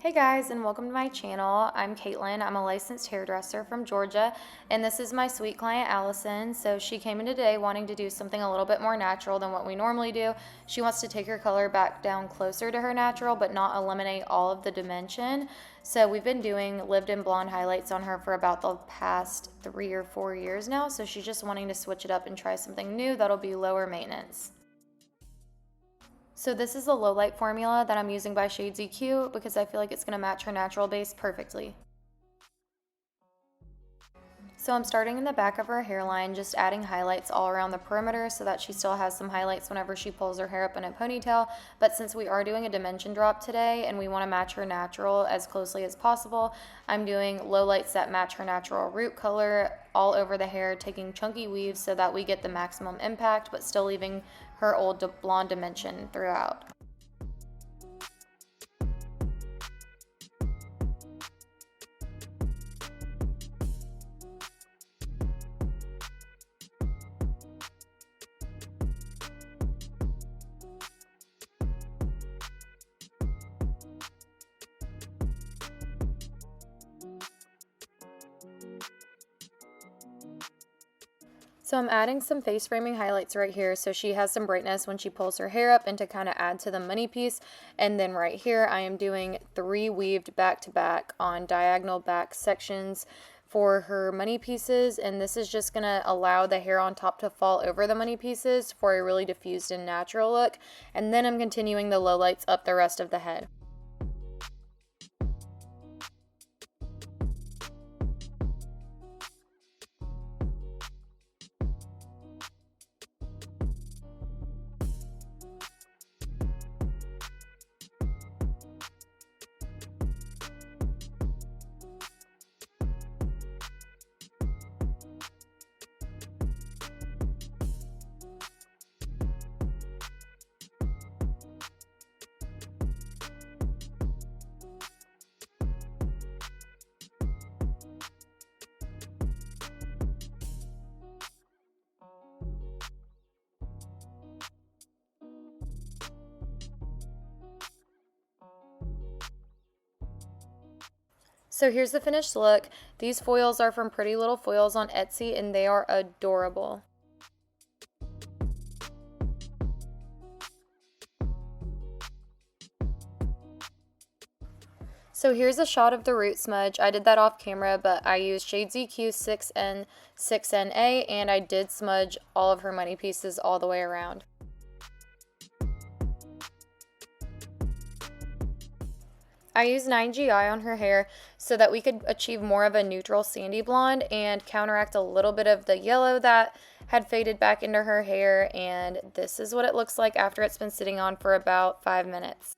Hey guys, and welcome to my channel. I'm Caitlin. I'm a licensed hairdresser from Georgia, and this is my sweet client Allison. So she came in today wanting to do something a little bit more natural than what we normally do. She wants to take her color back down closer to her natural, but not eliminate all of the dimension. So we've been doing lived-in blonde highlights on her for about the past 3 or 4 years now. So she's just wanting to switch it up and try something new that'll be lower maintenance. So this is a low light formula that I'm using by Shades EQ because I feel like it's going to match her natural base perfectly. So I'm starting in the back of her hairline, just adding highlights all around the perimeter so that she still has some highlights whenever she pulls her hair up in a ponytail. But since we are doing a dimension drop today and we want to match her natural as closely as possible, I'm doing low lights that match her natural root color all over the hair, taking chunky weaves so that we get the maximum impact but still leaving her old blonde dimension throughout. So I'm adding some face framing highlights right here so she has some brightness when she pulls her hair up and to kind of add to the money piece. And then right here I am doing 3 weaved back to back on diagonal back sections for her money pieces, and this is just going to allow the hair on top to fall over the money pieces for a really diffused and natural look. And then I'm continuing the lowlights up the rest of the head. So here's the finished look. These foils are from Pretty Little Foils on Etsy and they are adorable. So here's a shot of the root smudge. I did that off camera, but I used Shades EQ 6N, 6NA, and I did smudge all of her money pieces all the way around. I used 9GI on her hair so that we could achieve more of a neutral sandy blonde and counteract a little bit of the yellow that had faded back into her hair, and this is what it looks like after it's been sitting on for about 5 minutes.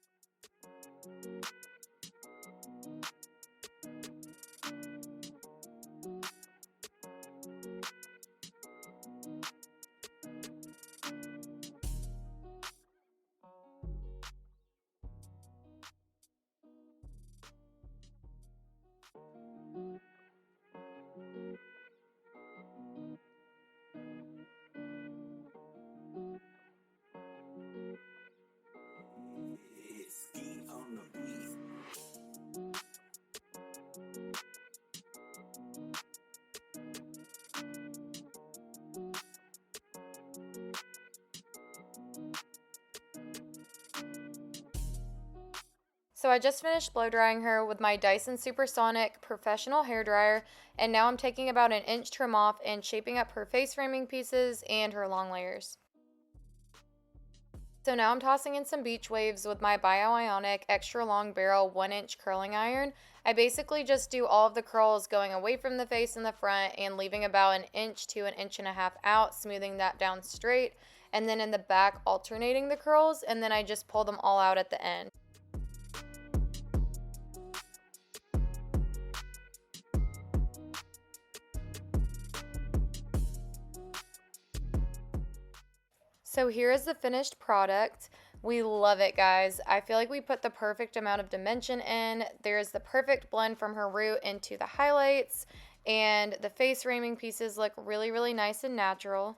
So I just finished blow drying her with my Dyson Supersonic professional hair dryer, and now I'm taking about an inch trim off and shaping up her face framing pieces and her long layers. So now I'm tossing in some beach waves with my Ionic extra long barrel 1-inch curling iron. I basically just do all of the curls going away from the face in the front and leaving about an inch to an inch and a half out, smoothing that down straight, and then in the back alternating the curls, and then I just pull them all out at the end. So here is the finished product. We love it, guys. I feel like we put the perfect amount of dimension in. There's the perfect blend from her root into the highlights, and the face framing pieces look really, really nice and natural.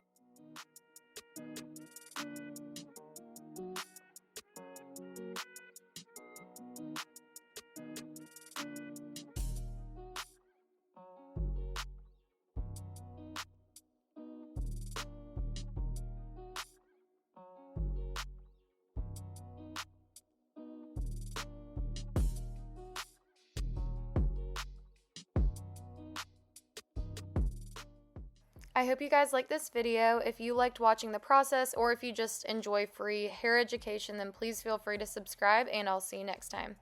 I hope you guys liked this video. If you liked watching the process or if you just enjoy free hair education, then please feel free to subscribe, and I'll see you next time.